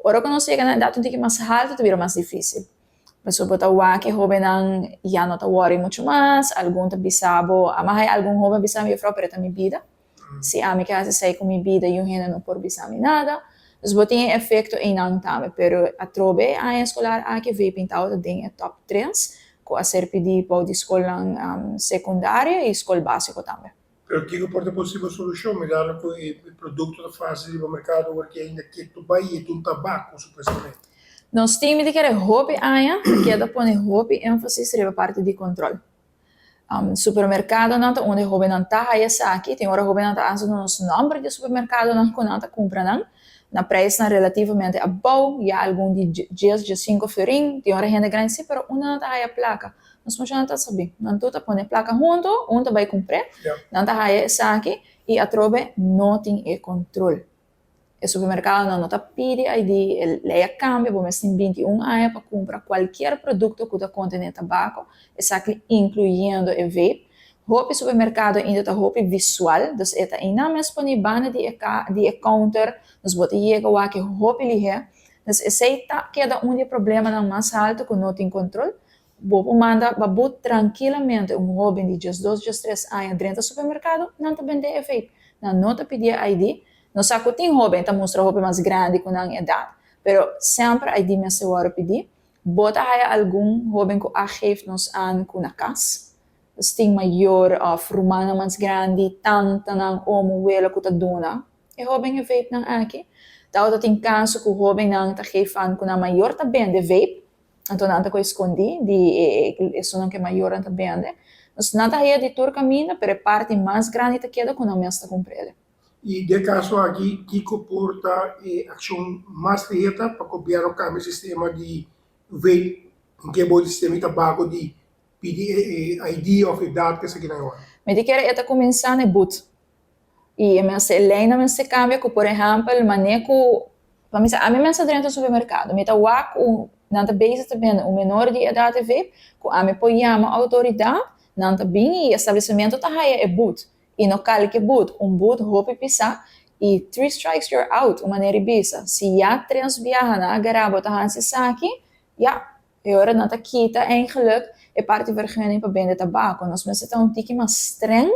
ora quando chega na idade um pouquinho mais alta, vira mais difícil. Por exemplo, que hobennan já não tá worry muito mais, algum tá bisabo, mas algum hoben bisabo eu falo para minha vida. Se a minha casa sai com minha vida, eu ainda não por bisabo nada. Então, tem efeito em não também, pero a trobe a escolar a que veio pintado tem top 3, com a ser pedir para a escola secundária e escola básica também. Pero que pode possível solução, melhor o produto da fase do mercado, porque ainda que tu vai e tu tabaco, supostamente. Nós temos que querer hobby aia, que é da pôr hobby ênfase sobre a parte de controle. Supermercado não tá onde hobby não tá aí aqui, tem hora hobby não tá antes nos número de supermercado não com não tá compra não, na preço relativamente a bom, e algum de dias de 5 florin, tem hora renda grande sim, pero uma não tá aí a placa. Nós não tá sabendo, não tudo põe placa junto, tá vai comprar, não tá aí aqui e a trobe não tem controle. O supermercado não está pede ID, lei a câmbio, vamos ter 21 anos para comprar qualquer produto que contém tabaco, incluindo o vape. O supermercado ainda está visual, então está ainda mais disponível de counter, nós botamos chegar que roupa ligeira, então esse queda problema mais alto que não tem controle. Vou mandar babu tranquilamente jovem de 2, 3 anos dentro do supermercado, não está vendendo vape, não está pedindo ID. Não sabe que tem jovem, tá mostra roupa mais grande com a idade, pero sempre aí me asseguro pedir, bota aí algum jovem que arref nos an com a casa, tem maior frumana mais grande, tanta não como ela que tá dona, e jovem é vape não aqui, tá tem caso que o jovem não tá refan com a maior tá bem de vape, então não tá com escondi, de isso não que maior tá bem, então não tá aí de tur caminho, pero parte mais grande tá queda com a mesma comprada. E de caso aqui, que comporta ação mais direta para copiar o câmbio sistema de vape, em que o sistema de tabaco de pedir ID of idade que se quer agora. Mas de que era começar no boot. E mas lei não se cambia que por exemplo, maneco, a mim mensa dentro do supermercado, me tá o não tá base também o menor de idade vape, que a me põe a autoridade, não tá bem e estabelecimento tá aí é boot. E no calque boot, boot roupa pisar e 3 strikes you're out, uma maneira bisa. Se já 3 viaja na garabo tá hansi saki, ja, é hora não tá quita eigenlijk é parte vergunning para vender tabaco. Nós mas tá tiki mais streng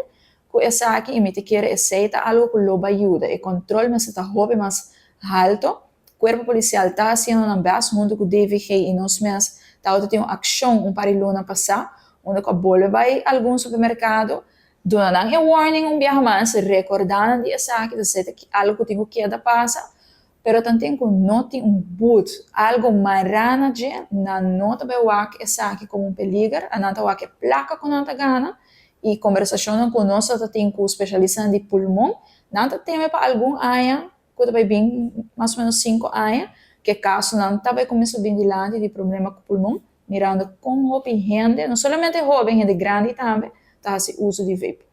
com essa aqui e me te quer aceita algo que loba ajuda. E controle mas tá roupa mais alto. Corpo policial tá haciendo na base junto com o DVG e nós mas tá tem uma ação parilona passar, onde a bola vai algum supermercado. Doon lang warning biyahe man sa recordanan di sa akin sa que algo que tenho que dar passa, pero tanto que não tem boot, algo marana de na nota bewak essa aqui como peligro, a nota wak placa com nota gana e conversação com nós tem com especialista de pulmão, nota tem para algum área que vai bem mais ou menos 5 anos, que caso não vai começar bem dilante de problema com pulmão, mirando com roupa e gente, não somente jovem, gente grande também. Tá, esse uso de vape.